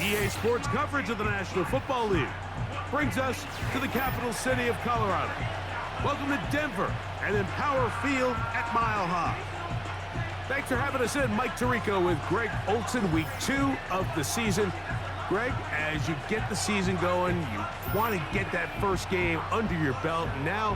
EA Sports coverage of the National Football League brings us to the capital city of Colorado. Welcome to Denver and Empower Field at Mile High. Thanks for having us in. Mike Tirico with Greg Olson, week 2 of the season. Greg, as you get the season going, you want to get that first game under your belt. Now,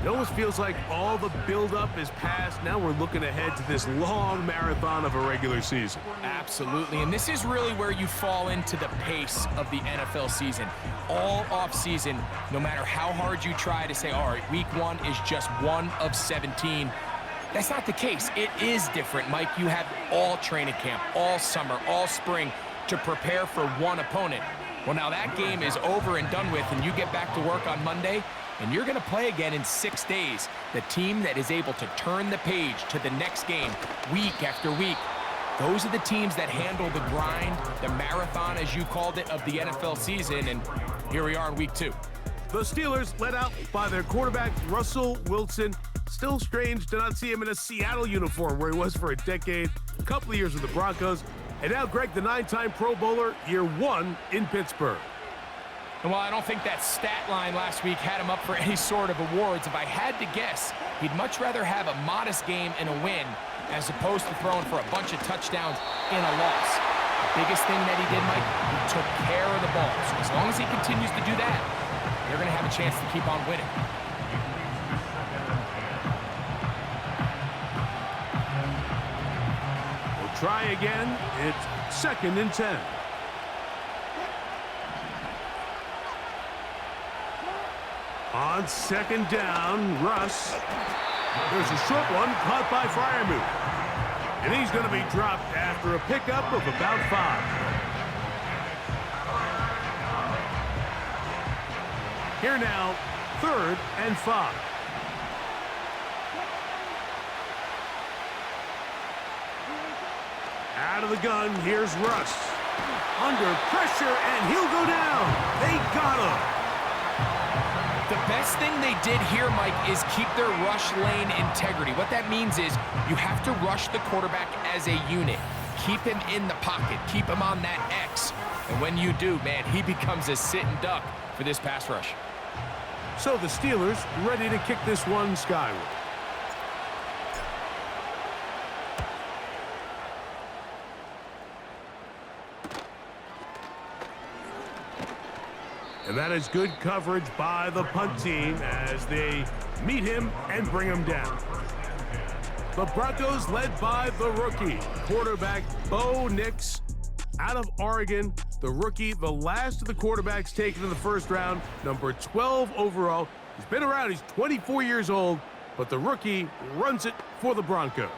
it almost feels like all the buildup is past. Now we're looking ahead to this long marathon of a regular season. Absolutely, and this is really where you fall into the pace of the NFL season. All off-season, no matter how hard you try to say, all right, week 1 is just 1 of 17. That's not the case. It is different, Mike. You have all training camp, all summer, all spring to prepare for one opponent. Well, now that game is over and done with, and you get back to work on Monday, and you're going to play again in 6 days. The team that is able to turn the page to the next game week after week, those are the teams that handle the grind, the marathon, as you called it, of the NFL season, and here we are in week 2. The Steelers led out by their quarterback, Russell Wilson. Still strange to not see him in a Seattle uniform where he was for a decade, a couple of years with the Broncos, and now Greg, the 9-time Pro Bowler, year 1 in Pittsburgh. And while I don't think that stat line last week had him up for any sort of awards, if I had to guess, he'd much rather have a modest game and a win as opposed to throwing for a bunch of touchdowns in a loss. The biggest thing that he did, Mike, he took care of the ball. So as long as he continues to do that, they're going to have a chance to keep on winning. We'll try again. It's 2nd and 10. On 2nd down, Russ. There's a short one caught by Freiermuth. And he's going to be dropped after a pickup of about 5. Here now, 3rd and 5. Out of the gun, here's Russ. Under pressure, and he'll go down. They got him. The best thing they did here, Mike, is keep their rush lane integrity. What that means is you have to rush the quarterback as a unit. Keep him in the pocket. Keep him on that X. And when you do, man, he becomes a sitting duck for this pass rush. So the Steelers ready to kick this one skyward. And that is good coverage by the punt team as they meet him and bring him down. The Broncos led by the rookie, quarterback Bo Nix out of Oregon. The rookie, the last of the quarterbacks taken in the first round, number 12 overall. He's been around, he's 24 years old, but the rookie runs it for the Broncos.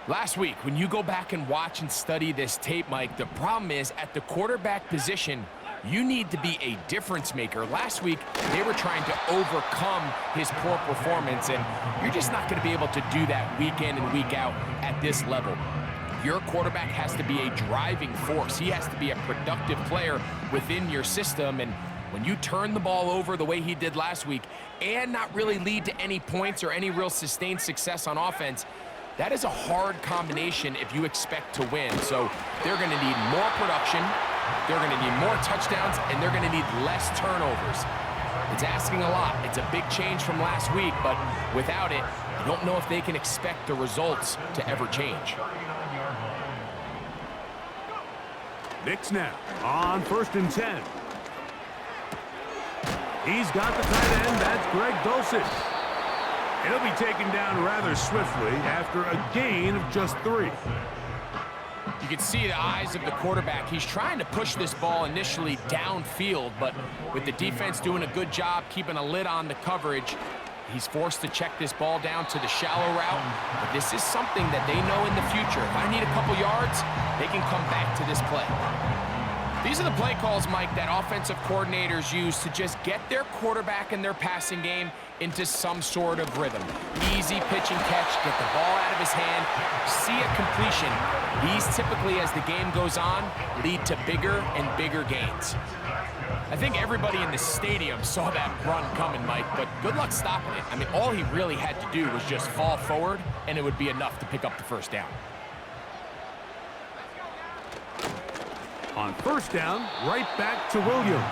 Last week, when you go back and watch and study this tape, Mike, the problem is at the quarterback position, you need to be a difference maker. Last week, they were trying to overcome his poor performance, and you're just not going to be able to do that week in and week out at this level. Your quarterback has to be a driving force. He has to be a productive player within your system, and when you turn the ball over the way he did last week and not really lead to any points or any real sustained success on offense, that is a hard combination if you expect to win. So they're going to need more production, they're going to need more touchdowns, and they're going to need less turnovers. It's asking a lot. It's a big change from last week, but without it, I don't know if they can expect the results to ever change. Nix now on 1st and 10. He's got the tight end. That's Greg Dulcich. He'll be taken down rather swiftly after a gain of just 3. You can see the eyes of the quarterback. He's trying to push this ball initially downfield, but with the defense doing a good job keeping a lid on the coverage, he's forced to check this ball down to the shallow route. But this is something that they know in the future. If I need a couple yards, they can come back to this play. These are the play calls, Mike, that offensive coordinators use to just get their quarterback and their passing game into some sort of rhythm. Easy pitch and catch, get the ball out of his hand, see a completion. These typically, as the game goes on, lead to bigger and bigger gains. I think everybody in the stadium saw that run coming, Mike, but good luck stopping it. I mean, all he really had to do was just fall forward, and it would be enough to pick up the first down. On first down, right back to Williams.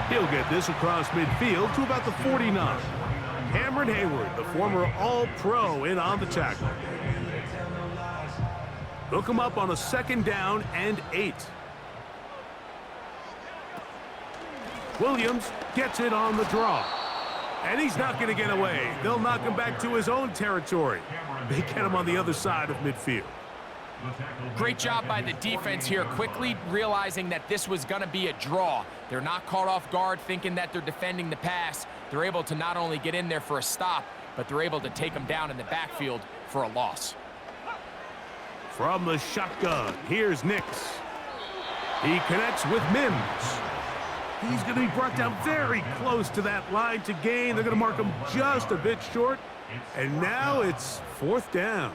He'll get this across midfield to about the 49. Cameron Hayward, the former All-Pro, in on the tackle. Hook him up on a 2nd down and 8. Williams gets it on the draw. And he's not going to get away. They'll knock him back to his own territory. They get him on the other side of midfield. Great job by the defense here, quickly realizing that this was going to be a draw. They're not caught off guard thinking that they're defending the pass. They're able to not only get in there for a stop, but they're able to take him down in the backfield for a loss. From the shotgun, here's Nix. He connects with Mims. He's going to be brought down very close to that line to gain. They're going to mark him just a bit short. And now it's 4th down.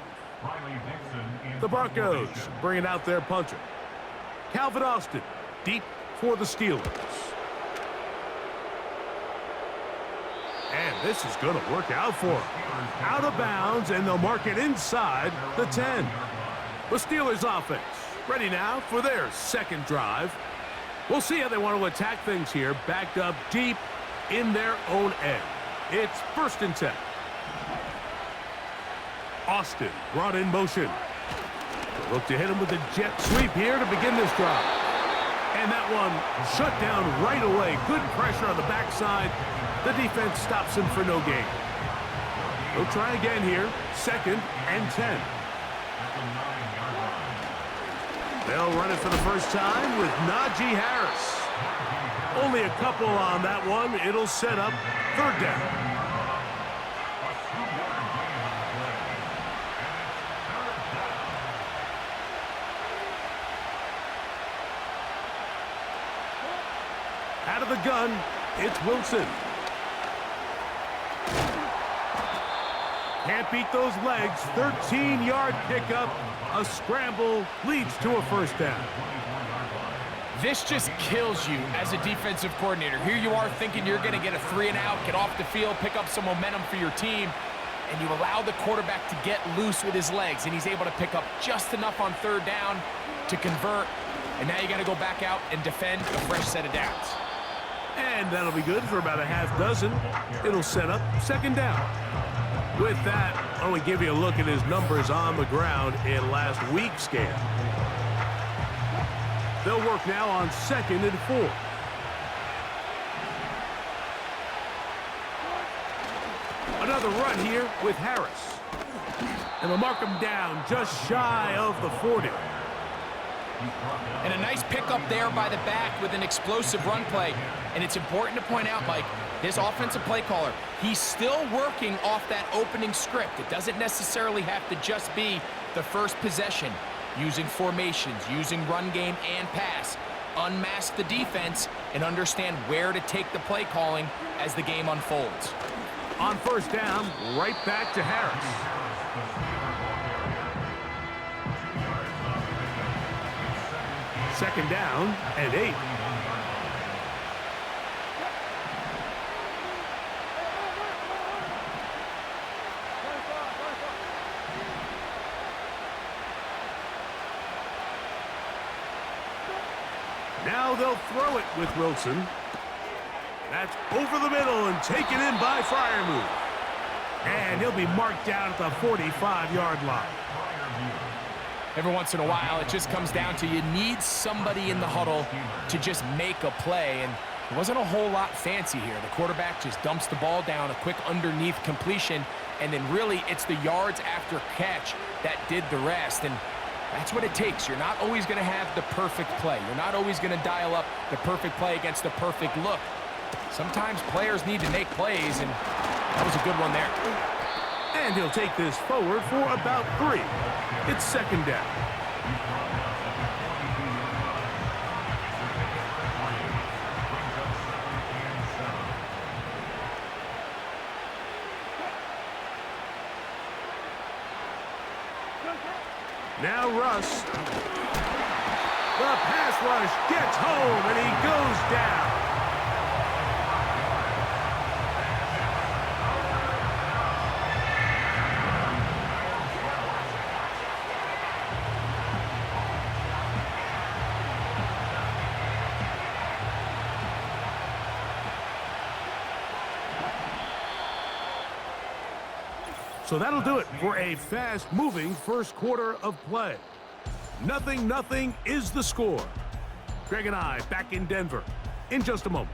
The Broncos bringing out their puncher. Calvin Austin, deep for the Steelers. And this is going to work out for him. Out of bounds, and they'll mark it inside the 10. The Steelers offense ready now for their 2nd drive. We'll see how they want to attack things here, backed up deep in their own end. It's 1st and 10. Austin brought in motion. Look to hit him with a jet sweep here to begin this drive. And that one shut down right away. Good pressure on the backside. The defense stops him for no gain. We'll try again here. 2nd and 10. They'll run it for the first time with Najee Harris. Only a couple on that one. It'll set up 3rd down. Out of the gun, it's Wilson. Can't beat those legs. 13-yard pickup. A scramble leads to a 1st down. This just kills you as a defensive coordinator. Here you are thinking you're going to get a 3-and-out, get off the field, pick up some momentum for your team, and you allow the quarterback to get loose with his legs, and he's able to pick up just enough on 3rd down to convert, and now you got to go back out and defend a fresh set of downs. And that'll be good for about a half dozen. It'll set up 2nd down. With that, I want to give you a look at his numbers on the ground in last week's game. They'll work now on 2nd and 4. Another run here with Harris. And they'll mark him down just shy of the 40. And a nice pickup there by the back with an explosive run play. And it's important to point out, Mike, his offensive play caller, he's still working off that opening script. It doesn't necessarily have to just be the first possession. Using formations, using run game and pass. Unmask the defense and understand where to take the play calling as the game unfolds. On 1st down, right back to Harris. Second down and 8. Now they'll throw it with Wilson. That's over the middle and taken in by Freiermuth. And he'll be marked down at the 45-yard line. Every once in a while, it just comes down to you need somebody in the huddle to just make a play. And it wasn't a whole lot fancy here. The quarterback just dumps the ball down, a quick underneath completion, and then really it's the yards after catch that did the rest. And that's what it takes. You're not always going to have the perfect play. You're not always going to dial up the perfect play against the perfect look. Sometimes players need to make plays, and that was a good one there. And he'll take this forward for about 3. It's 2nd down. Now Russ. The pass rush gets home, and he goes down. So that'll do it for a fast-moving first quarter of play. 0-0 is the score. Greg and I back in Denver in just a moment.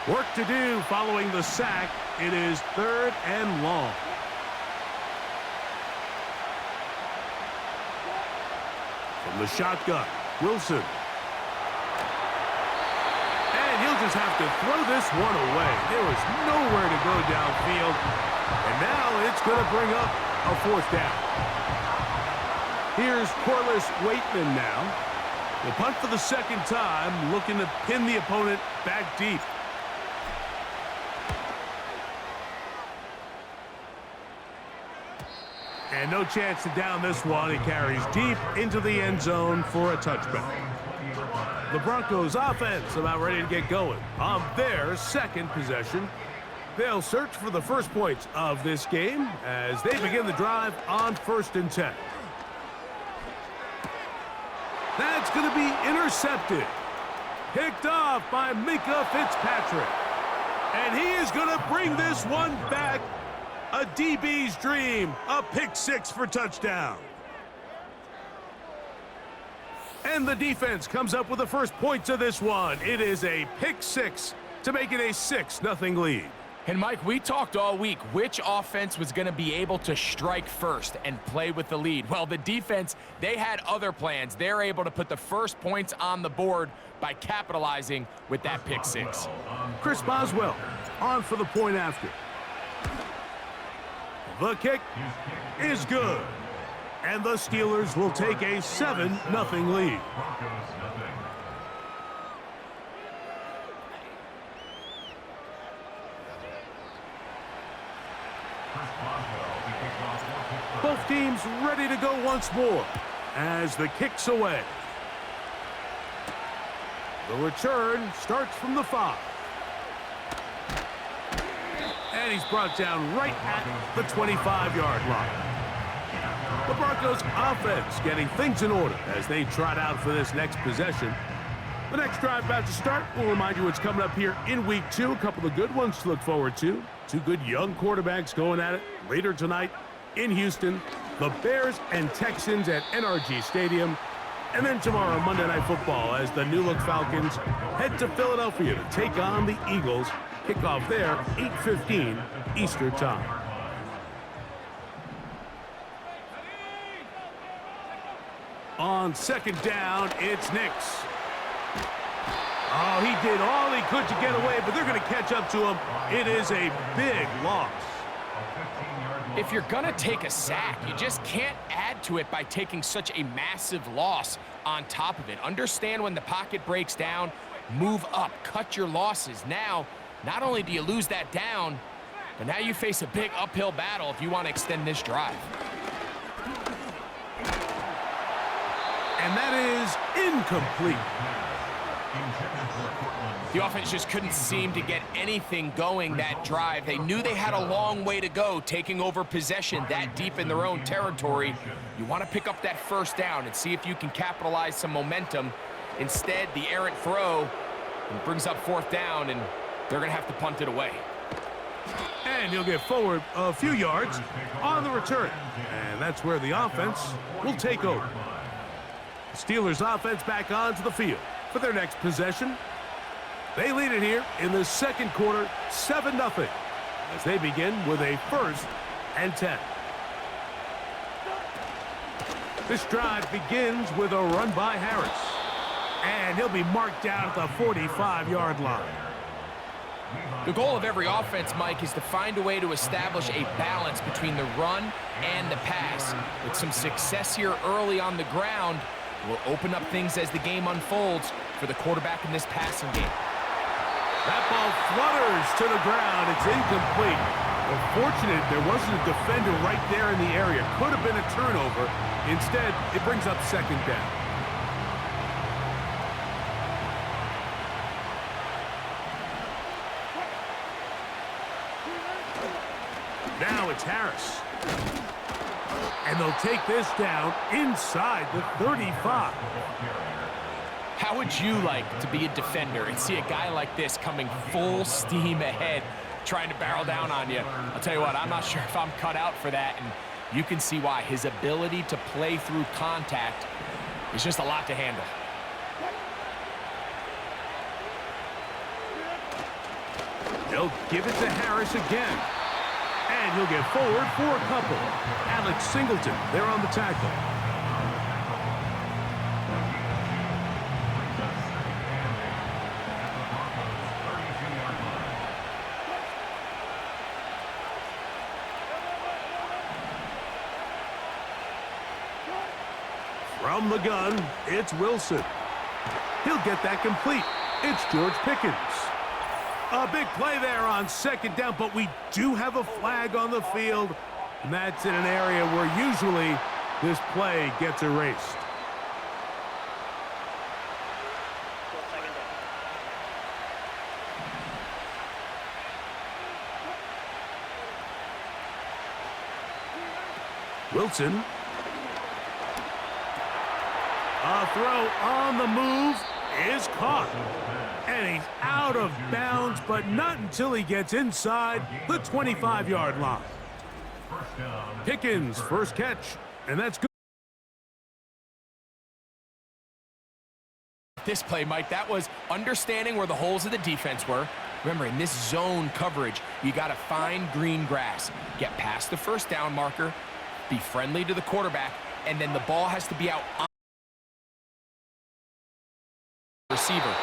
Work to do following the sack. It is 3rd and long. From the shotgun, Wilson. And he'll just have to throw this one away. There was nowhere to go downfield. And now it's going to bring up a 4th down. Here's Corliss Waitman now. We'll punt for the 2nd time, looking to pin the opponent back deep. And no chance to down this one. It carries deep into the end zone for a touchback. The Broncos offense about ready to get going on their 2nd possession. They'll search for the first points of this game as they begin the drive on 1st and 10. That's going to be intercepted. Picked off by Minkah Fitzpatrick. And he is going to bring this one back. A DB's dream, a pick 6 for touchdown. And the defense comes up with the first points of this one. It is a pick 6 to make it a 6-0 lead. And Mike, we talked all week which offense was going to be able to strike first and play with the lead. Well, the defense, they had other plans. They're able to put the first points on the board by capitalizing with that pick 6. Chris Boswell on for the point after. The kick is good. And the Steelers will take a 7-0 lead. Both teams ready to go once more as the kick's away. The return starts from the 5. And he's brought down right at the 25-yard line. The Broncos offense getting things in order as they trot out for this next possession. The next drive about to start. We'll remind you what's coming up here in week 2. A couple of good ones to look forward to. 2 good young quarterbacks going at it later tonight in Houston. The Bears and Texans at NRG Stadium. And then tomorrow, Monday Night Football, as the new-look Falcons head to Philadelphia to take on the Eagles. Kickoff there, 8:15 Eastern Time. On 2nd down, it's Nix. Oh, he did all he could to get away, but they're going to catch up to him. It is a big loss. If you're going to take a sack, you just can't add to it by taking such a massive loss on top of it. Understand when the pocket breaks down, move up, cut your losses. Now, not only do you lose that down, but now you face a big uphill battle if you want to extend this drive. And that is incomplete. The offense just couldn't seem to get anything going that drive. They knew they had a long way to go taking over possession that deep in their own territory. You want to pick up that first down and see if you can capitalize some momentum. Instead, the errant throw brings up 4th down, and they're going to have to punt it away. And he'll get forward a few yards on the return. And that's where the offense will take over. Steelers offense back onto the field for their next possession. They lead it here in the 2nd quarter, 7-0, as they begin with a 1st and 10. This drive begins with a run by Harris. And he'll be marked down at the 45-yard line. The goal of every offense, Mike, is to find a way to establish a balance between the run and the pass. With some success here early on the ground, will open up things as the game unfolds for the quarterback in this passing game. That ball flutters to the ground. It's incomplete. Fortunate there wasn't a defender right there in the area. Could have been a turnover. Instead, it brings up 2nd down. Now it's Harris. And they'll take this down inside the 35. How would you like to be a defender and see a guy like this coming full steam ahead, trying to barrel down on you? I'll tell you what, I'm not sure if I'm cut out for that, and you can see why. His ability to play through contact is just a lot to handle. They'll give it to Harris again. And he'll get forward for a couple. Alex Singleton, there on the tackle. From the gun, it's Wilson. He'll get that complete. It's George Pickens. A big play there on second down, but we do have a flag on the field, and that's in an area where usually this play gets erased. Wilson. A throw on the move is caught. And he's out of bounds, but not until he gets inside the 25-yard line. Pickens, first catch, and that's good. This play, Mike, that was understanding where the holes of the defense were. Remember, in this zone coverage, you got to find green grass. Get past the first down marker, be friendly to the quarterback, and then the ball has to be out on the receiver.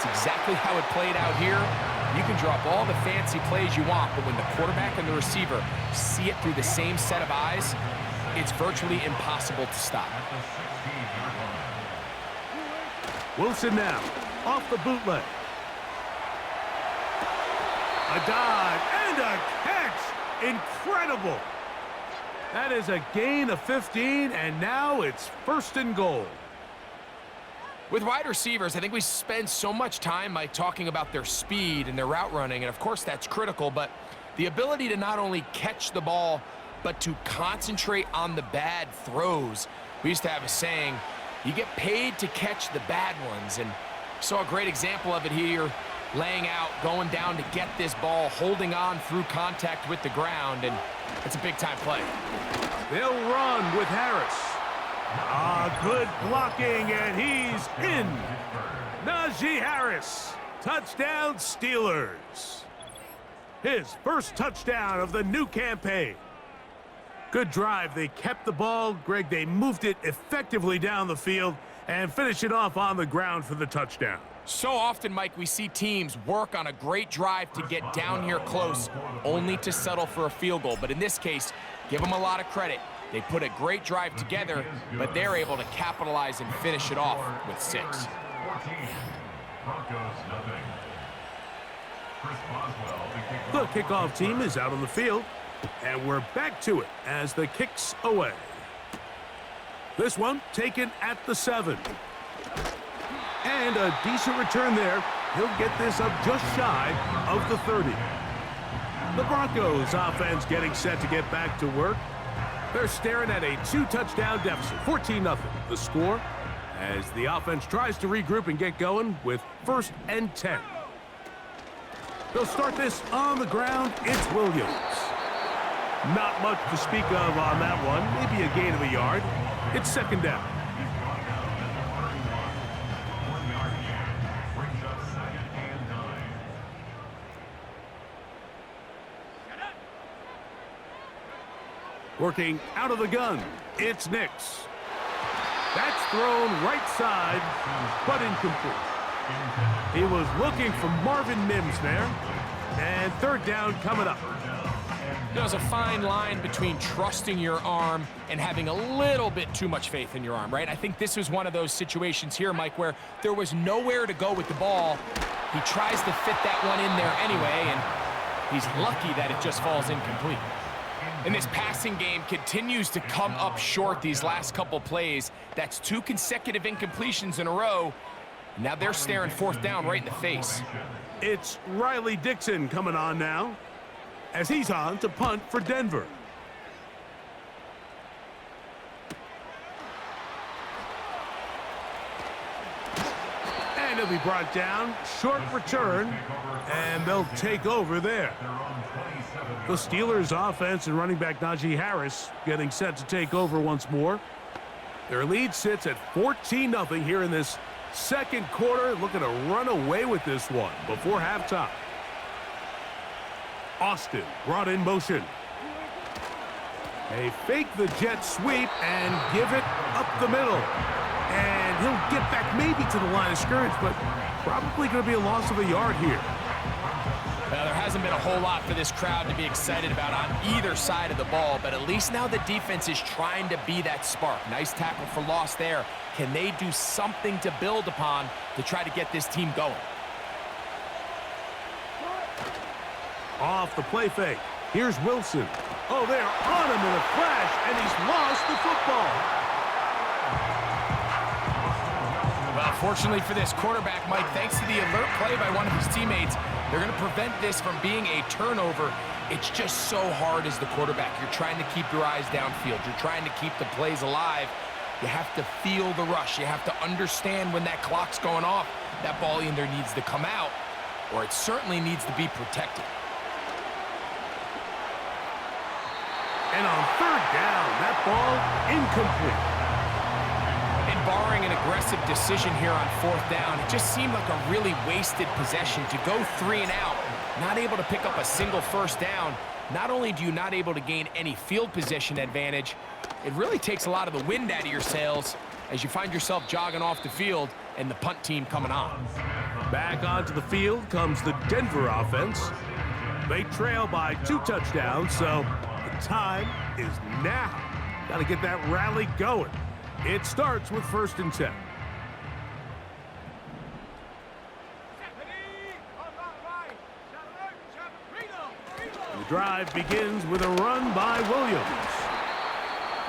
It's exactly how it played out here. You can drop all the fancy plays you want, but when the quarterback and the receiver see it through the same set of eyes, it's virtually impossible to stop. Wilson now, off the bootleg. A dive and a catch. Incredible. That is a gain of 15, and now it's 1st and goal. With wide receivers, I think we spend so much time, Mike, talking about their speed and their route running, and of course that's critical, but the ability to not only catch the ball, but to concentrate on the bad throws. We used to have a saying, you get paid to catch the bad ones, and saw a great example of it here, laying out, going down to get this ball, holding on through contact with the ground, and it's a big-time play. They'll run with Harris. Good blocking, and he's in. Najee Harris, touchdown Steelers. His first touchdown of the new campaign. Good drive. They kept the ball. Greg, they moved it effectively down the field and finish it off on the ground for the touchdown. So often, Mike, we see teams work on a great drive to get down here close, only to settle for a field goal. But in this case, give them a lot of credit. They put a great drive together, but they're able to capitalize and finish it off with 6. The kickoff team is out on the field, and we're back to it as the kick's away. This one taken at the 7. And a decent return there. He'll get this up just shy of the 30. The Broncos offense getting set to get back to work. They're staring at a 2-touchdown deficit, 14-0. The score as the offense tries to regroup and get going with 1st and 10. They'll start this on the ground. It's Williams. Not much to speak of on that one. Maybe a gain of a yard. It's 2nd down. Working out of the gun, it's Nix. That's thrown right side, but incomplete. He was looking for Marvin Mims there. And 3rd down coming up. There's a fine line between trusting your arm and having a little bit too much faith in your arm, right? I think this was one of those situations here, Mike, where there was nowhere to go with the ball. He tries to fit that one in there anyway, and he's lucky that it just falls incomplete. And this passing game continues to come up short these last couple plays. That's 2 consecutive incompletions in a row. Now they're staring 4th down right in the face. It's Riley Dixon coming on now as he's on to punt for Denver. And he'll be brought down. Short return. And they'll take over there. The Steelers offense and running back Najee Harris getting set to take over once more. Their lead sits at 14-0 here in this second quarter. Looking to run away with this one before halftime. Austin brought in motion. They fake the jet sweep and give it up the middle. And he'll get back maybe to the line of scrimmage, but probably going to be a loss of a yard here. Well, there hasn't been a whole lot for this crowd to be excited about on either side of the ball, but at least now the defense is trying to be that spark. Nice tackle for loss there. Can they do something to build upon to try to get this team going? Off the play fake. Here's Wilson. Oh, they're on him in a flash, and he's lost the football. Well, fortunately for this quarterback, Mike, thanks to the alert play by one of his teammates, they're going to prevent this from being a turnover. It's just so hard as the quarterback. You're trying to keep your eyes downfield. You're trying to keep the plays alive. You have to feel the rush. You have to understand when that clock's going off. That ball either needs to come out, or it certainly needs to be protected. And on third down, that ball incomplete. And barring an aggressive decision here on fourth down, it just seemed like a really wasted possession to go 3 and out, not able to pick up a single first down. Not only do you not able to gain any field position advantage, it really takes a lot of the wind out of your sails as you find yourself jogging off the field and the punt team coming on. Back onto the field comes the Denver offense. They trail by 2 touchdowns, so the time is now. Got to get that rally going. It starts with 1st and 10. The drive begins with a run by Williams.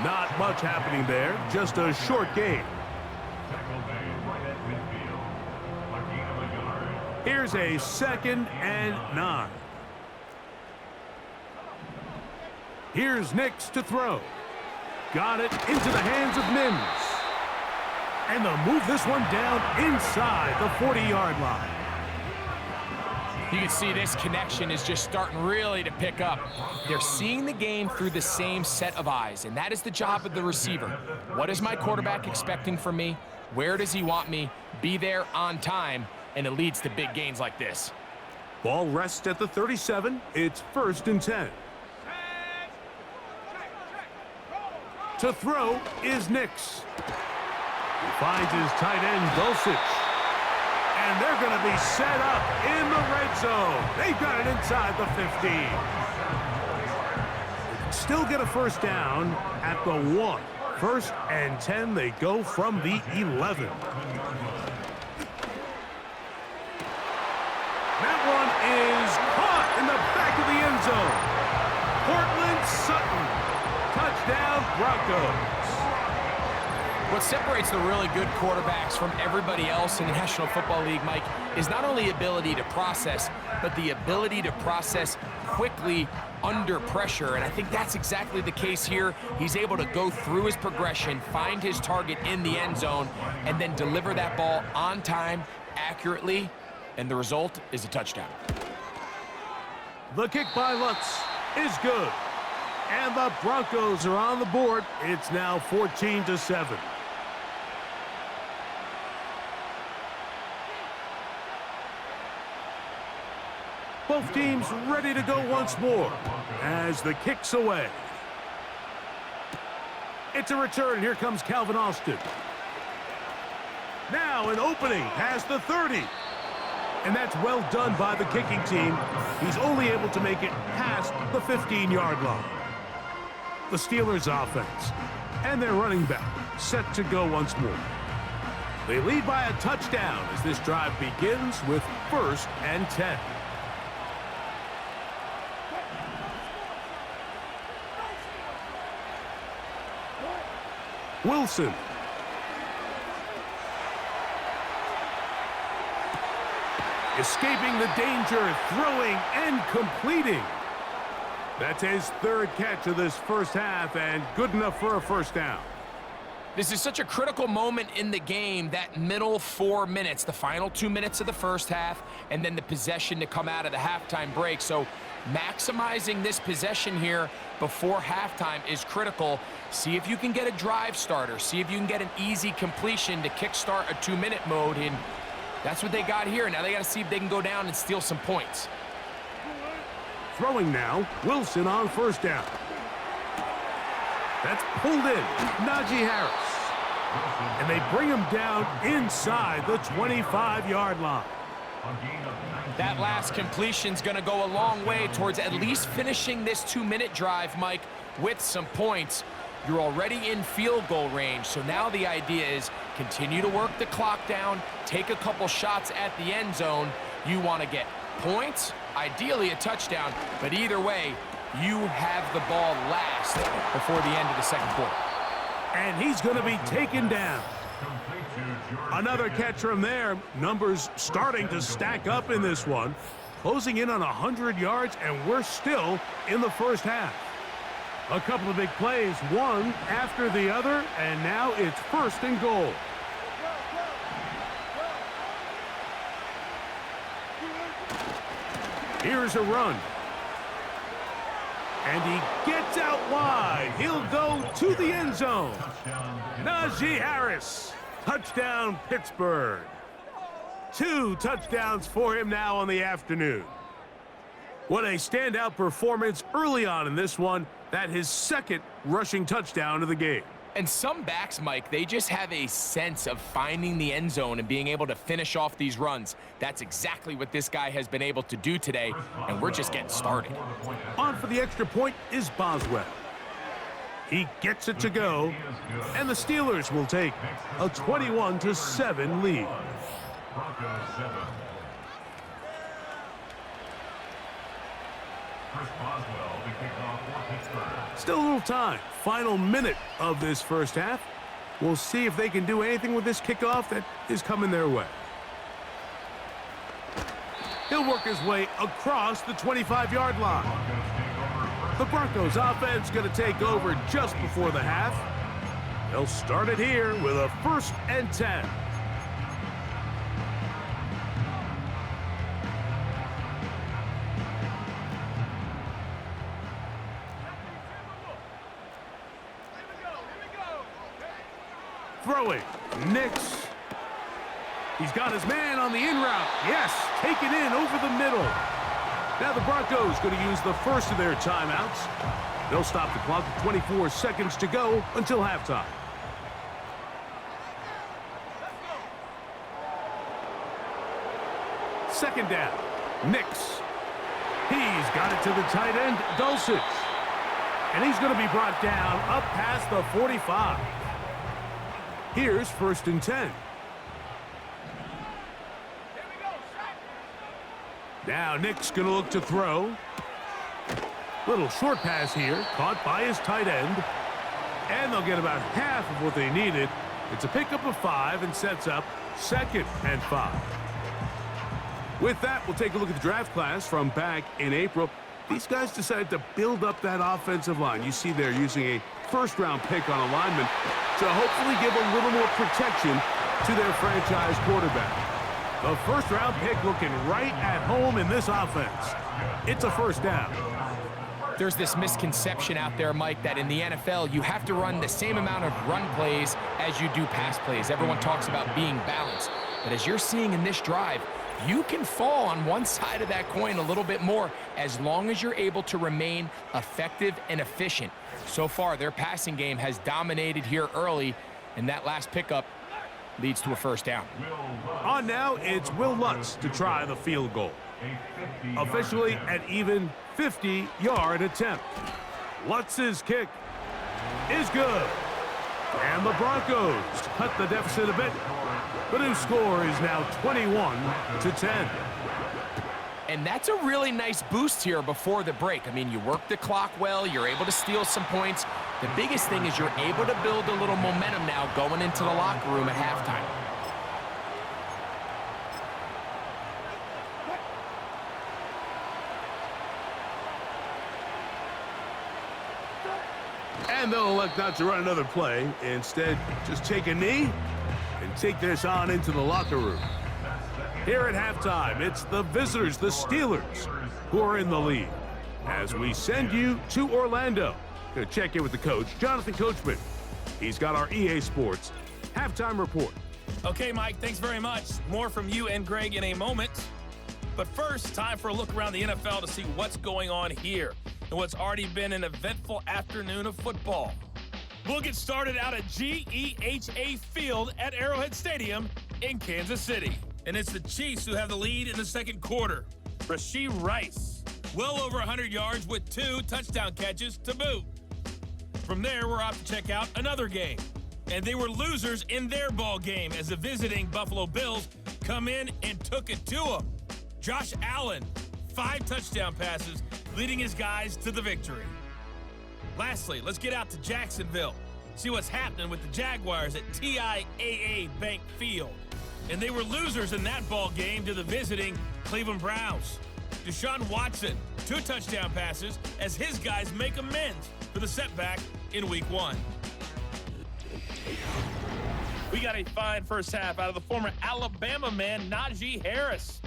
Not much happening there, just a short gain. Here's a 2nd and 9. Here's Nix to throw. Got it into the hands of Mims. And they'll move this one down inside the 40-yard line. You can see this connection is just starting really to pick up. They're seeing the game through the same set of eyes, and that is the job of the receiver. What is my quarterback expecting from me? Where does he want me? Be there on time, and it leads to big gains like this. Ball rests at the 37. It's 1st and 10. To throw is Nix. He finds his tight end, Dulcich. And they're going to be set up in the red zone. They've got it inside the 15. Still get a first down at the 1. 1st and 10. They go from the 11. That one is caught in the back of the end zone. Cortland Sutton. Touchdown, Broncos. What separates the really good quarterbacks from everybody else in the National Football League, Mike, is not only ability to process, but the ability to process quickly under pressure. And I think that's exactly the case here. He's able to go through his progression, find his target in the end zone, and then deliver that ball on time, accurately, and the result is a touchdown. The kick by Lutz is good. And the Broncos are on the board. It's now 14-7. Both teams ready to go once more as the kick's away. It's a return. Here comes Calvin Austin. Now an opening past the 30. And that's well done by the kicking team. He's only able to make it past the 15-yard line. The Steelers offense and their running back set to go once more. They lead by a touchdown as this drive begins with 1st and 10. Wilson. Escaping the danger, throwing and completing. That's his 3rd catch of this first half and good enough for a first down. This is such a critical moment in the game, that middle 4 minutes, the final 2 minutes of the first half, and then the possession to come out of the halftime break. So maximizing this possession here before halftime is critical. See if you can get a drive starter. See if you can get an easy completion to kickstart a 2-minute mode, and that's what they got here. Now they got to see if they can go down and steal some points. Throwing now, Wilson on first down. That's pulled in, Najee Harris. And they bring him down inside the 25-yard line. That last completion's going to go a long way towards at least finishing this 2-minute drive, Mike, with some points. You're already in field goal range, so now the idea is continue to work the clock down, take a couple shots at the end zone. You want to get points, ideally a touchdown, but either way, you have the ball last before the end of the second quarter. And he's going to be taken down. Another catch from there. Numbers starting to stack up in this one. Closing in on 100 yards, and we're still in the first half. A couple of big plays, one after the other, and now it's first and goal. Here's a run. And he gets out wide. He'll go to the end zone. Najee Harris. Touchdown, Pittsburgh. 2 touchdowns for him now on the afternoon. What a standout performance early on in this one. That his second rushing touchdown of the game. And some backs, Mike, they just have a sense of finding the end zone and being able to finish off these runs. That's exactly what this guy has been able to do today, and we're just getting started. On for the extra point is Boswell. He gets it to go, and the Steelers will take a 21-7 lead. Still a little time. Final minute of this first half. We'll see if they can do anything with this kickoff that is coming their way. He'll work his way across the 25-yard line. The Broncos offense going to take over just before the half. They'll start it here with a 1st and 10. Throwing, Nix. He's got his man on the in route. Yes, taken in over the middle. Now the Broncos going to use the first of their timeouts. They'll stop the clock with 24 seconds to go until halftime. Second down, Nix. He's got it to the tight end, Dulcich. And he's going to be brought down up past the 45. Here's 1st and 10. Now Nick's going to look to throw. Little short pass here, caught by his tight end. And they'll get about half of what they needed. It's a pickup of 5 and sets up 2nd and 5. With that, we'll take a look at the draft class from back in April. These guys decided to build up that offensive line. You see they're using a first-round pick on a lineman to hopefully give a little more protection to their franchise quarterback. The first-round pick looking right at home in this offense. It's a 1st down. There's this misconception out there, Mike, that in the NFL, you have to run the same amount of run plays as you do pass plays. Everyone talks about being balanced. But as you're seeing in this drive, you can fall on one side of that coin a little bit more as long as you're able to remain effective and efficient. So far, their passing game has dominated here early, and that last pickup leads to a 1st down. On now, it's Will Lutz to try the field goal. Officially an even 50-yard attempt. Lutz's kick is good. And the Broncos cut the deficit a bit. The new score is now 21-10. And that's a really nice boost here before the break. I mean, you work the clock well, you're able to steal some points. The biggest thing is you're able to build a little momentum now going into the locker room at halftime. And they'll elect not to run another play. Instead, just take a knee and take this on into the locker room. Here at halftime, it's the visitors, the Steelers, who are in the lead. As we send you to Orlando, going to check in with the coach, Jonathan Coachman. He's got our EA Sports halftime report. Okay, Mike, thanks very much. More from you and Greg in a moment. But first, time for a look around the NFL to see what's going on here and what's already been an eventful afternoon of football. We'll get started out at GEHA Field at Arrowhead Stadium in Kansas City. And it's the Chiefs who have the lead in the second quarter. Rashee Rice, well over 100 yards with 2 touchdown catches to boot. From there, we're off to check out another game. And they were losers in their ball game as the visiting Buffalo Bills come in and took it to them. Josh Allen, 5 touchdown passes, leading his guys to the victory. Lastly, let's get out to Jacksonville, see what's happening with the Jaguars at TIAA Bank Field. And they were losers in that ball game to the visiting Cleveland Browns. Deshaun Watson, 2 touchdown passes as his guys make amends for the setback in Week 1. We got a fine first half out of the former Alabama man, Najee Harris.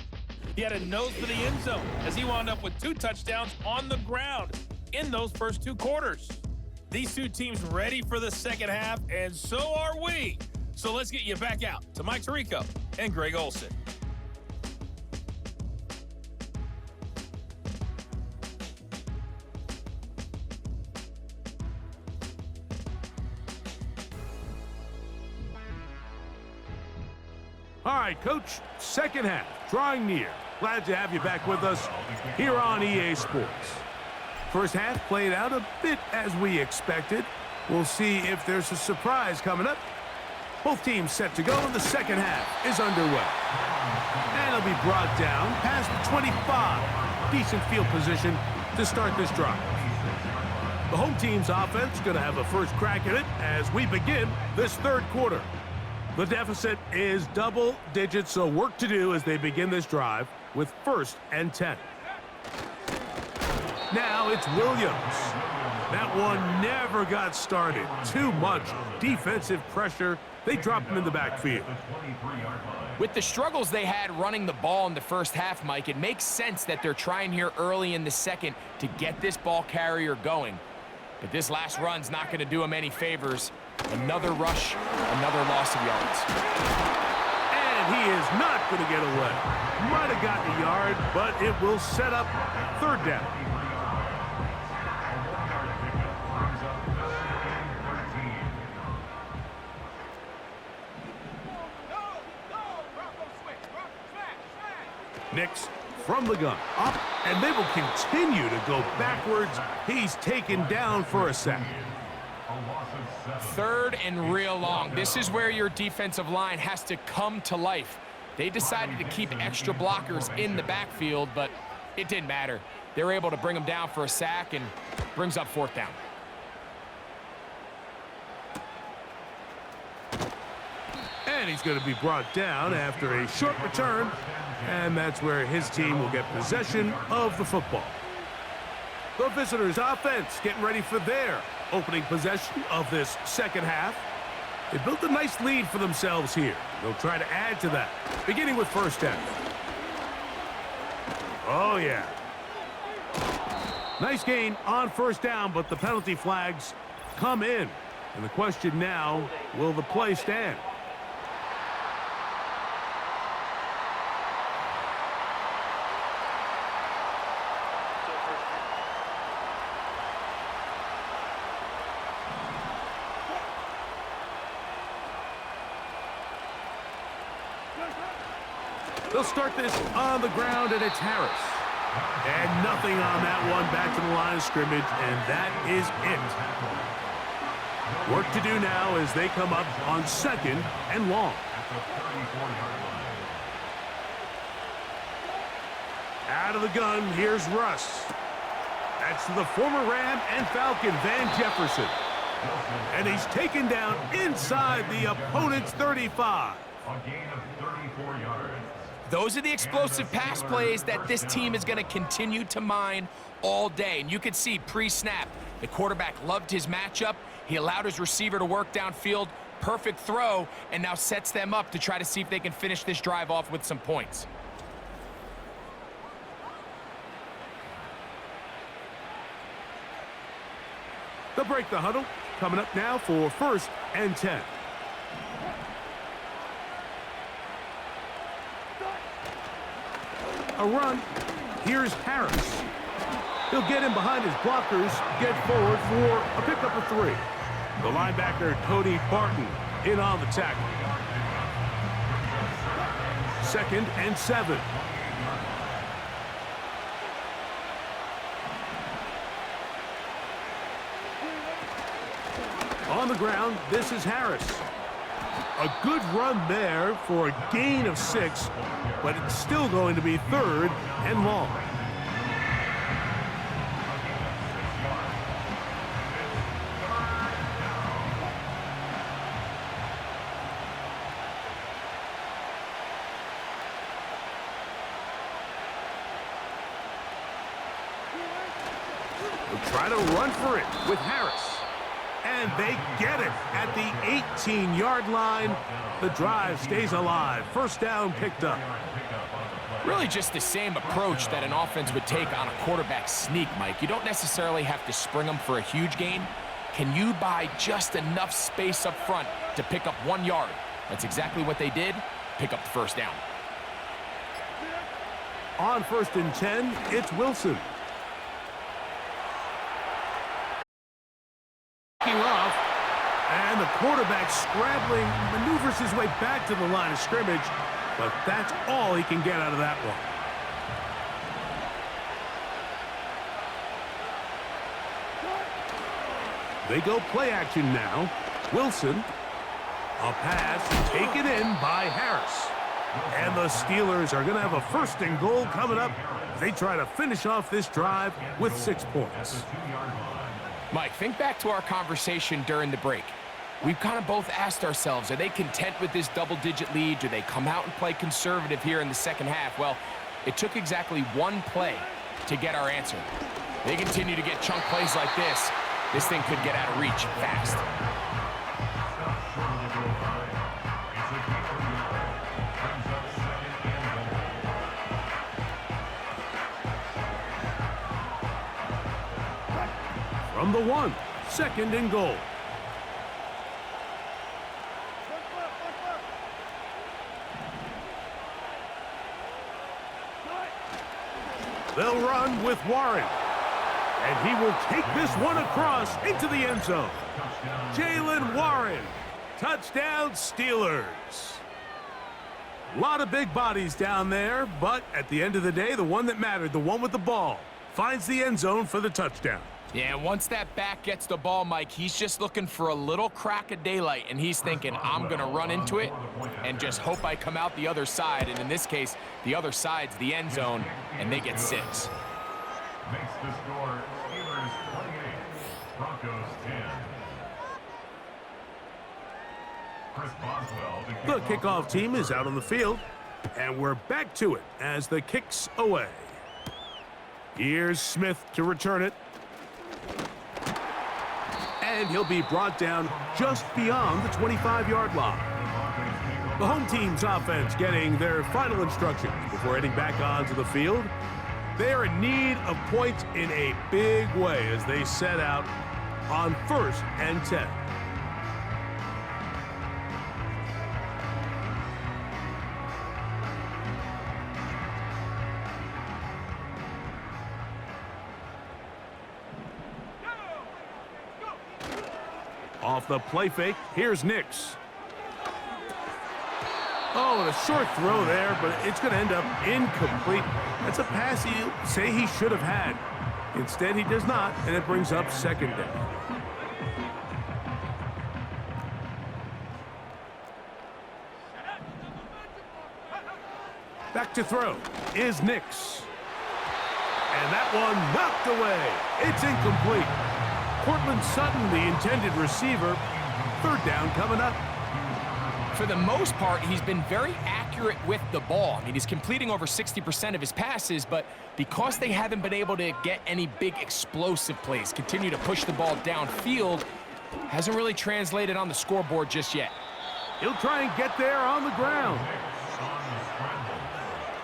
He had a nose for the end zone as he wound up with 2 touchdowns on the ground in those first 2 quarters. These two teams ready for the second half, and so are we. So let's get you back out to Mike Tirico and Greg Olson. All right, Coach, second half, drawing near. Glad to have you back with us here on EA Sports. First half played out a bit as we expected. We'll see if there's a surprise coming up. Both teams set to go, and the second half is underway. And it'll be brought down past the 25. Decent field position to start this drive. The home team's offense going to have a first crack at it as we begin this third quarter. The deficit is double digits, so work to do as they begin this drive with 1st and 10. Now it's Williams. That one never got started. Too much defensive pressure. They dropped him in the backfield. With the struggles they had running the ball in the first half, Mike, it makes sense that they're trying here early in the second to get this ball carrier going. But this last run's not going to do him any favors. Another rush, another loss of yards. And he is not going to get away. Might have gotten a yard, but it will set up 3rd down. Nix from the gun, up, and they will continue to go backwards. He's taken down for a sack. 3rd and real long. This is where your defensive line has to come to life. They decided to keep extra blockers in the backfield, but it didn't matter. They were able to bring him down for a sack and brings up 4th down. And he's going to be brought down after a short return, and that's where his team will get possession of the football. The visitors' offense getting ready for their opening possession of this second half. They built a nice lead for themselves here. They'll try to add to that, beginning with 1st down. Oh, yeah. Nice gain on 1st down, but the penalty flags come in. And the question now, will the play stand? They'll start this on the ground, and it's Harris. And nothing on that one, back to the line of scrimmage, and that is it. Work to do now as they come up on 2nd and long. Out of the gun, here's Russ. That's the former Ram and Falcon, Van Jefferson. And he's taken down inside the opponent's 35. A gain of 34 yards. Those are the explosive pass plays that this team is going to continue to mine all day. And you can see pre-snap, The quarterback loved his matchup. He allowed his receiver to work downfield. Perfect throw, and now sets them up to try to see if they can finish this drive off with some points. They'll break the huddle. Coming up now for 1st and 10. A run. Here's Harris. He'll get in behind his blockers, get forward for a pickup of 3. The linebacker, Cody Barton, in on the tackle. 2nd and 7. On the ground, this is Harris. A good run there for a gain of 6, but it's still going to be 3rd and long. They'll try to run for it with Harris. And they get it at the 18-yard line. The drive stays alive. 1st down picked up. Really just the same approach that an offense would take on a quarterback sneak, Mike. You don't necessarily have to spring them for a huge gain. Can you buy just enough space up front to pick up 1 yard? That's exactly what they did. Pick up the 1st down. On 1st and 10, it's Wilson. Off, and the quarterback scrambling, maneuvers his way back to the line of scrimmage, but that's all he can get out of that one. They go play action now. Wilson, a pass taken in by Harris. And the Steelers are going to have a 1st and goal coming up. They try to finish off this drive with 6 points. Mike, think back to our conversation during the break. We've kind of both asked ourselves, are they content with this double-digit lead? Do they come out and play conservative here in the 2nd half? Well, it took exactly 1 play to get our answer. They continue to get chunk plays like this. This thing could get out of reach fast. From the 1, 2nd and goal. They'll run with Warren. And he will take this one across into the end zone. Jalen Warren. Touchdown, Steelers. A lot of big bodies down there, but at the end of the day, the one that mattered, the one with the ball, finds the end zone for the touchdown. Yeah, once that back gets the ball, Mike, he's just looking for a little crack of daylight, and he's thinking, I'm going to run into it and just hope I come out the other side. And in this case, the other side's the end zone, and they get 6. Makes the score Steelers 28, Broncos 10. Chris Boswell, The kickoff team is out on the field, and we're back to it as the kick's away. Here's Smith to return it. And he'll be brought down just beyond the 25-yard line. The home team's offense getting their final instructions before heading back onto the field. They're in need of points in a big way as they set out on 1st and 10. Off the play fake, here's Nix. Oh, and a short throw there, but it's going to end up incomplete. That's a pass he'll say he should have had. Instead, he does not, and it brings up 2nd down. Back to throw is Nix. And that one knocked away. It's incomplete. Cortland Sutton, the intended receiver. 3rd down coming up. For the most part, he's been very accurate accurate with the ball. I mean, he's completing over 60% of his passes, but because they haven't been able to get any big explosive plays, continue to push the ball downfield, hasn't really translated on the scoreboard just yet. He'll try and get there on the ground.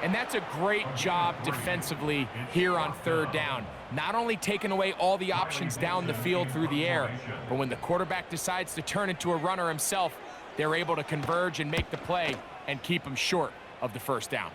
And that's a great job defensively here on third down. Not only taking away all the options down the field through the air, but when the quarterback decides to turn into a runner himself, they're able to converge and make the play and keep him short of the first down.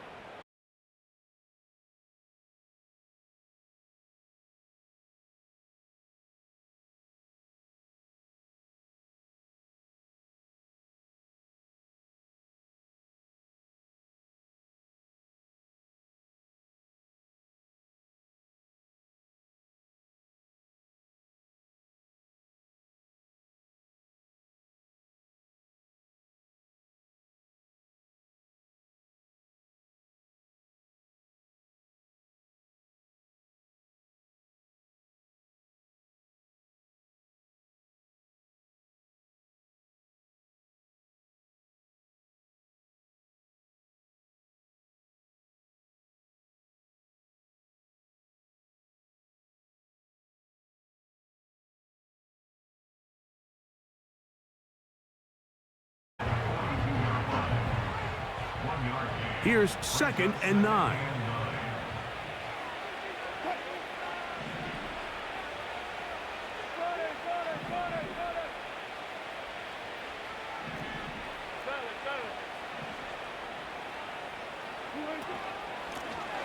Here's 2nd and 9.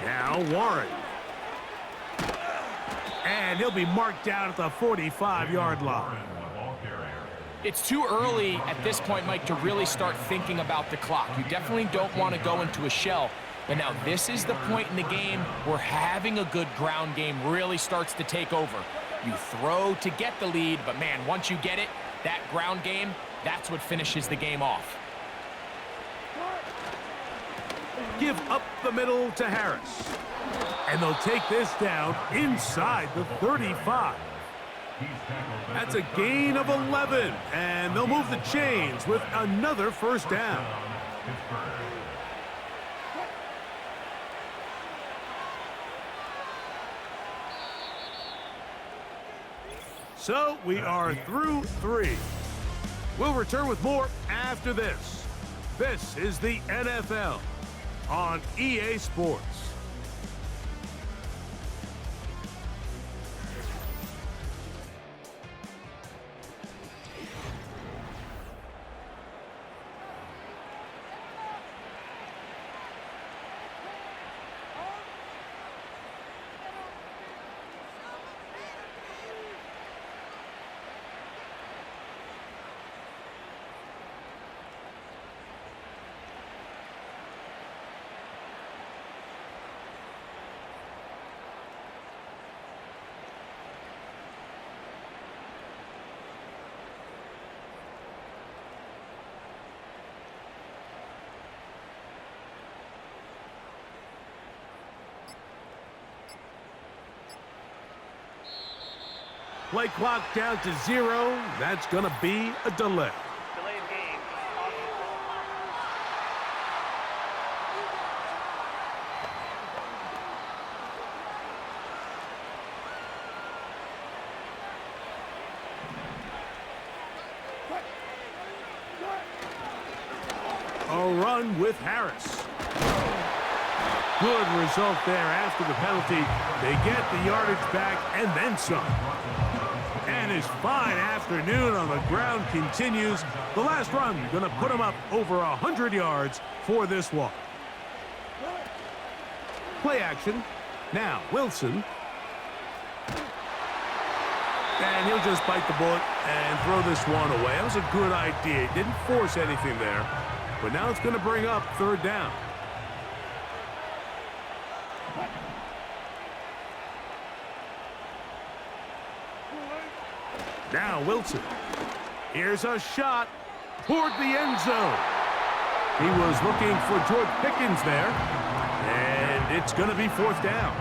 Now Warren. And he'll be marked down at the 45-yard line. It's too early at this point, Mike, to really start thinking about the clock. You definitely don't want to go into a shell. But now this is the point in the game where having a good ground game really starts to take over. You throw to get the lead, but man, once you get it, that ground game, that's what finishes the game off. Give up the middle to Harris. And they'll take this down inside the 35. That's a gain of 11, and they'll move the chains with another first down. So we are through 3. We'll return with more after this. This is the NFL on EA Sports. Play clock down to 0. That's going to be a delay. Delayed game. A run with Harris. Good result there after the penalty. They get the yardage back and then some. And his fine afternoon on the ground continues. The last run going to put him up over 100 yards for this one. Play action. Now Wilson. And he'll just bite the bullet and throw this one away. That was a good idea. He didn't force anything there. But now it's going to bring up third down. Now Wilson. Here's a shot toward the end zone. He was looking for George Pickens there. And it's going to be fourth down.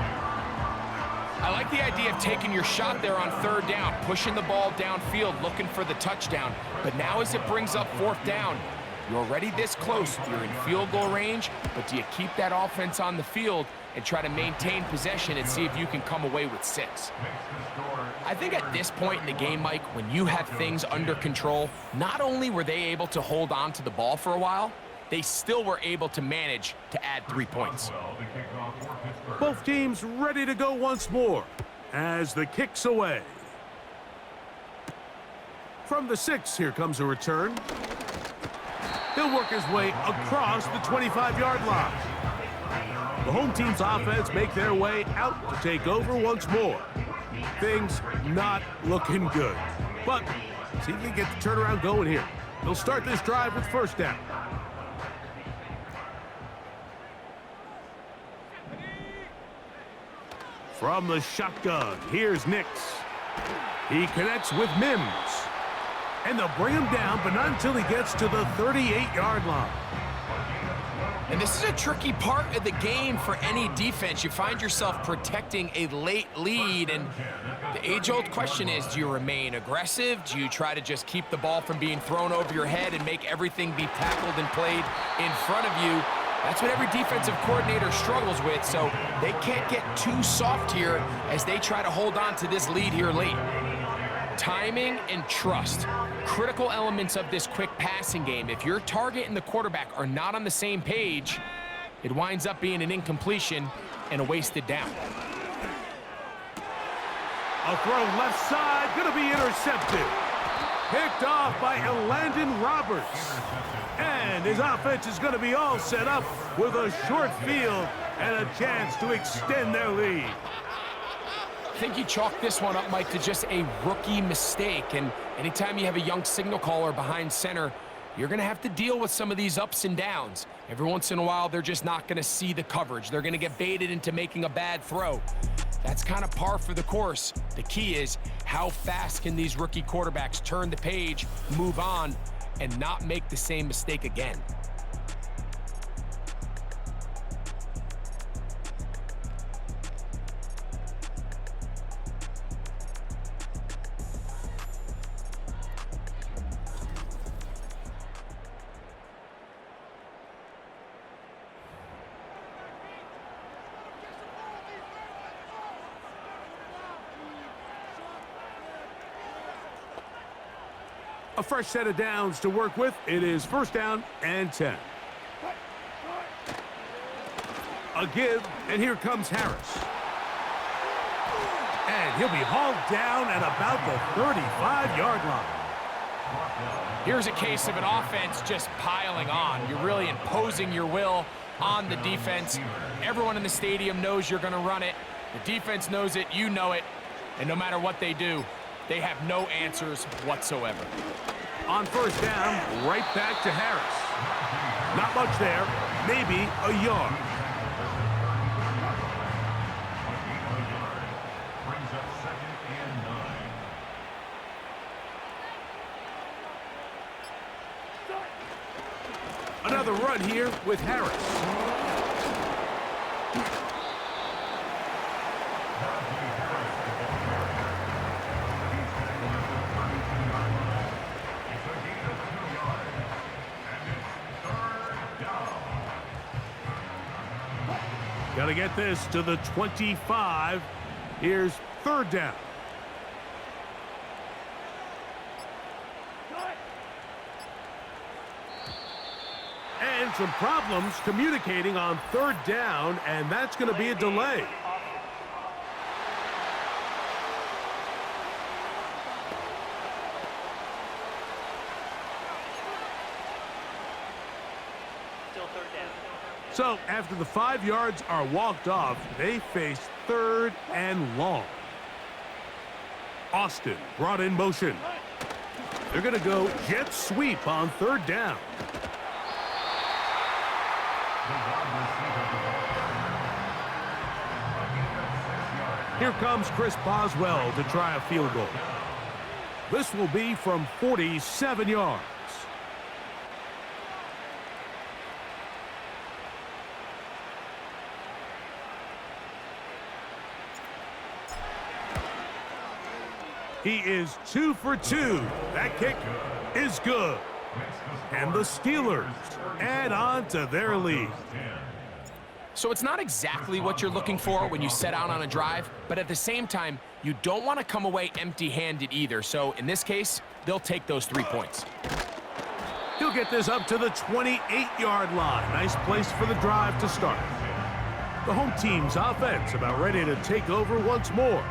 I like the idea of taking your shot there on third down, pushing the ball downfield, looking for the touchdown. But now as it brings up fourth down, You're already this close. You're in field goal range, but do you keep that offense on the field and try to maintain possession and see if you can come away with 6? I think at this point in the game, Mike, when you have things under control, not only were they able to hold on to the ball for a while, they still were able to manage to add 3 points. Both teams ready to go once more as the kick's away. From the 6, here comes a return. He'll work his way across the 25-yard line. The home team's offense make their way out to take over once more. Things not looking good. But see if he can get the turnaround going here. They'll start this drive with first down. From the shotgun, here's Nix. He connects with Mims. And they'll bring him down, but not until he gets to the 38-yard line. And this is a tricky part of the game for any defense. You find yourself protecting a late lead, and the age-old question is, do you remain aggressive? Do you try to just keep the ball from being thrown over your head and make everything be tackled and played in front of you? That's what every defensive coordinator struggles with, so they can't get too soft here as they try to hold on to this lead here late. Timing and trust, critical elements of this quick passing game. If your target and the quarterback are not on the same page, it winds up being an incompletion and a wasted down. A throw left side, gonna be intercepted. Picked off by Elandon Roberts. And his offense is gonna be all set up with a short field and a chance to extend their lead. I think you chalk this one up, Mike, to just a rookie mistake. And anytime you have a young signal caller behind center, you're going to have to deal with some of these ups and downs. Every once in a while, they're just not going to see the coverage. They're going to get baited into making a bad throw. That's kind of par for the course. The key is, how fast can these rookie quarterbacks turn the page, move on, and not make the same mistake again? A fresh set of downs to work with. It is first down and 10. A give, and here comes Harris. And he'll be hauled down at about the 35-yard line. Here's a case of an offense just piling on. You're really imposing your will on the defense. Everyone in the stadium knows you're going to run it. The defense knows it, you know it, and no matter what they do, they have no answers whatsoever. On first down, right back to Harris. Not much there, maybe a yard. Brings up 2nd and 9. Another run here with Harris. Got to get this to the 25. Here's third down. And some problems communicating on third down, and that's going to be a delay. So, after the 5 yards are walked off, they face third and long. Austin brought in motion. They're going to go jet sweep on third down. Here comes Chris Boswell to try a field goal. This will be from 47 yards. He is 2 for 2. That kick is good. And the Steelers add on to their lead. So it's not exactly what you're looking for when you set out on a drive, but at the same time, you don't want to come away empty-handed either. So in this case, they'll take those 3 points. He'll get this up to the 28-yard line. Nice place for the drive to start. The home team's offense about ready to take over once more.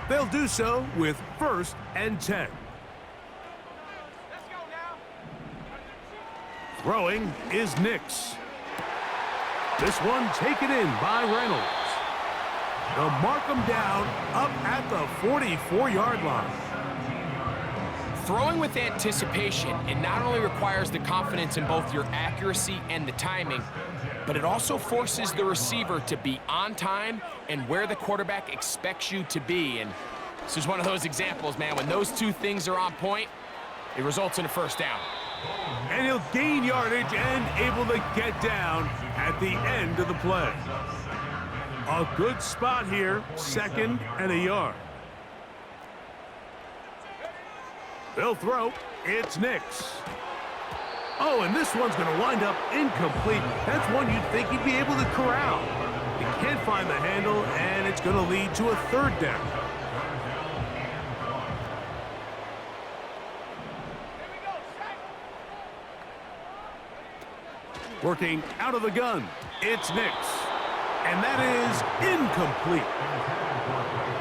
They'll do so with 1st and 10. Throwing is Nix. This one taken in by Reynolds. They'll mark him down up at the 44-yard line. Throwing with anticipation, it not only requires the confidence in both your accuracy and the timing, but it also forces the receiver to be on time and where the quarterback expects you to be. And this is one of those examples, man. When those two things are on point, it results in a 1st down. And he'll gain yardage and able to get down at the end of the play. A good spot here, 2nd and a yard. They'll throw. It's Nix. Oh, and this one's going to wind up incomplete. That's one you'd think he'd be able to corral. He can't find the handle, and it's going to lead to a 3rd down. Working out of the gun, it's Nix. And that is incomplete.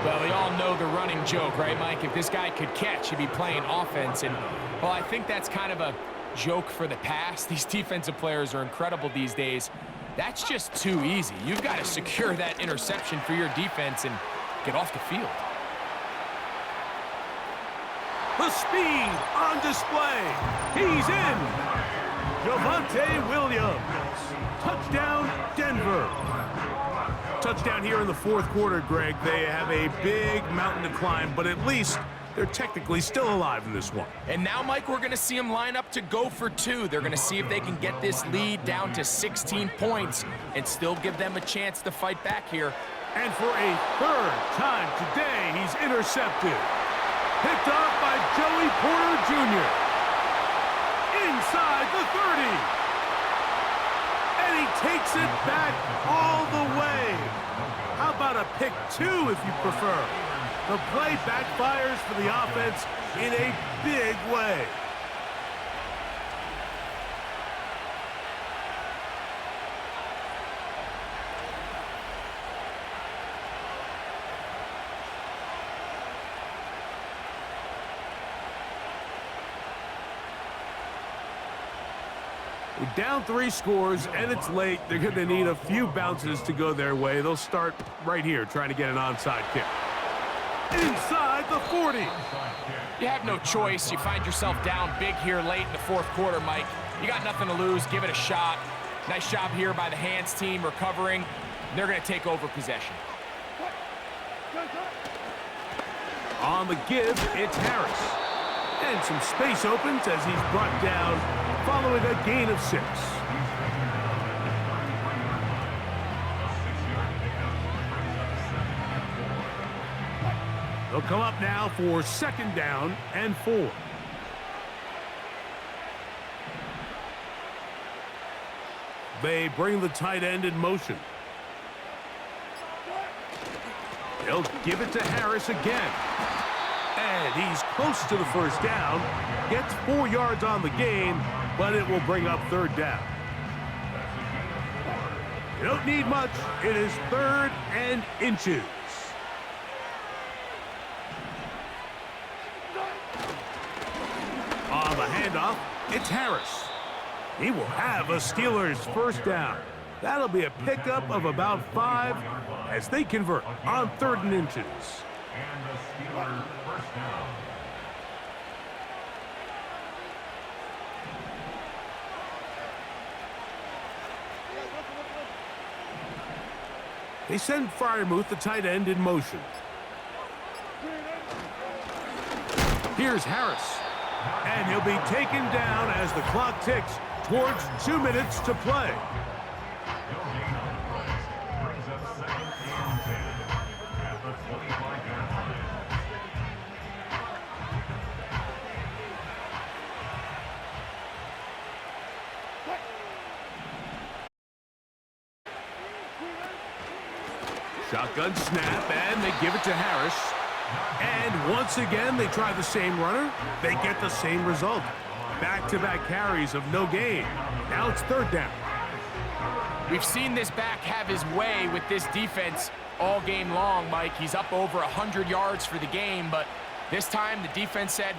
Well, we all know the running joke, right, Mike? If this guy could catch, he'd be playing offense. And, well, I think that's kind of a joke for the past. These defensive players are incredible these days. That's just too easy. You've got to secure that interception for your defense and get off the field. The speed on display. He's in. Javonte Williams. Touchdown, Denver. Touchdown here in the 4th quarter, Greg. They have a big mountain to climb, but at least they're technically still alive in this one. And now, Mike, we're going to see them line up to go for 2. They're going to see if they can get this lead down to 16 points and still give them a chance to fight back here. And for a 3rd time today, he's intercepted. Picked off by Joey Porter Jr. Inside the 30. And he takes it back all the way. How about a pick 2 if you prefer? The play backfires for the offense in a big way. We're down 3 scores, and it's late. They're going to need a few bounces to go their way. They'll start right here trying to get an onside kick. Inside the 40. You have no choice. You find yourself down big here late in the 4th quarter, Mike. You got nothing to lose. Give it a shot. Nice job here by the hands team recovering. They're going to take over possession. On the give, it's Harris. And some space opens as he's brought down following a gain of 6. They'll come up now for 2nd down and 4. They bring the tight end in motion. They'll give it to Harris again. And he's close to the 1st down. Gets 4 yards on the gain, but it will bring up 3rd down. You don't need much. It is 3rd and inches. On the handoff, it's Harris. He will have a Steelers 1st down. That'll be a pickup of about 5 as they convert on 3rd and inches. And the Steelers 1st down. They send Freiermuth, the tight end, in motion. Here's Harris. And he'll be taken down as the clock ticks towards 2 minutes to play. Brings up 2nd and 10 at the 25-yard line. Shotgun snap, and they give it to Harris. And once again, they try the same runner. They get the same result. Back-to-back carries of no gain. Now it's third down. We've seen this back have his way with this defense all game long, Mike. He's up over 100 yards for the game, but this time the defense said,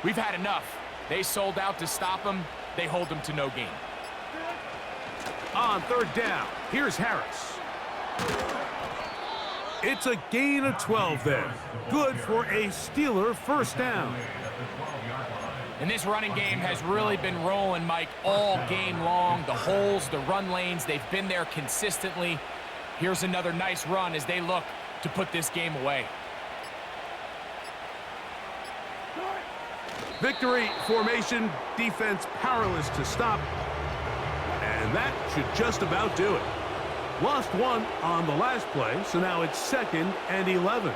we've had enough. They sold out to stop him. They hold him to no gain. On third down, here's Harris. It's a gain of 12 there. Good for a Steeler first down. And this running game has really been rolling, Mike, all game long. The holes, the run lanes, they've been there consistently. Here's another nice run as they look to put this game away. Victory formation, defense powerless to stop. And that should just about do it. Lost one on the last play, so now it's 2nd and 11.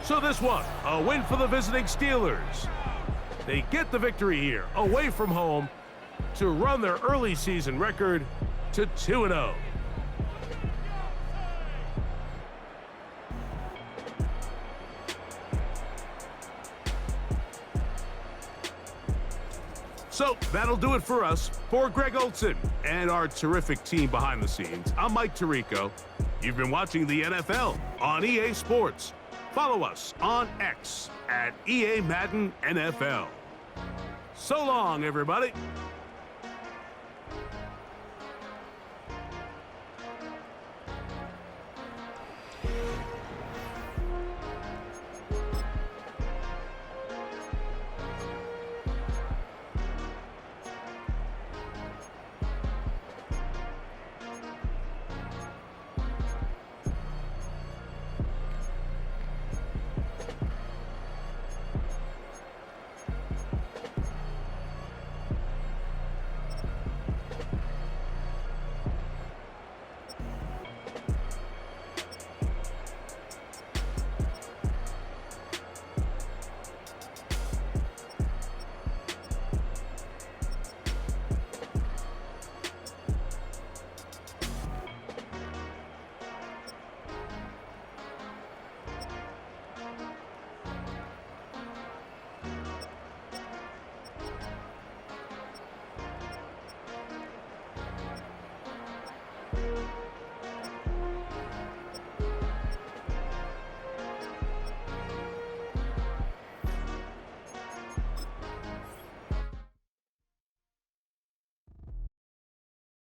So this one, a win for the visiting Steelers. They get the victory here, away from home, to run their early season record to 2-0. So that'll do it for us. For Greg Olson and our terrific team behind the scenes, I'm Mike Tirico. You've been watching the NFL on EA Sports. Follow us on X at EA Madden NFL. So long, everybody.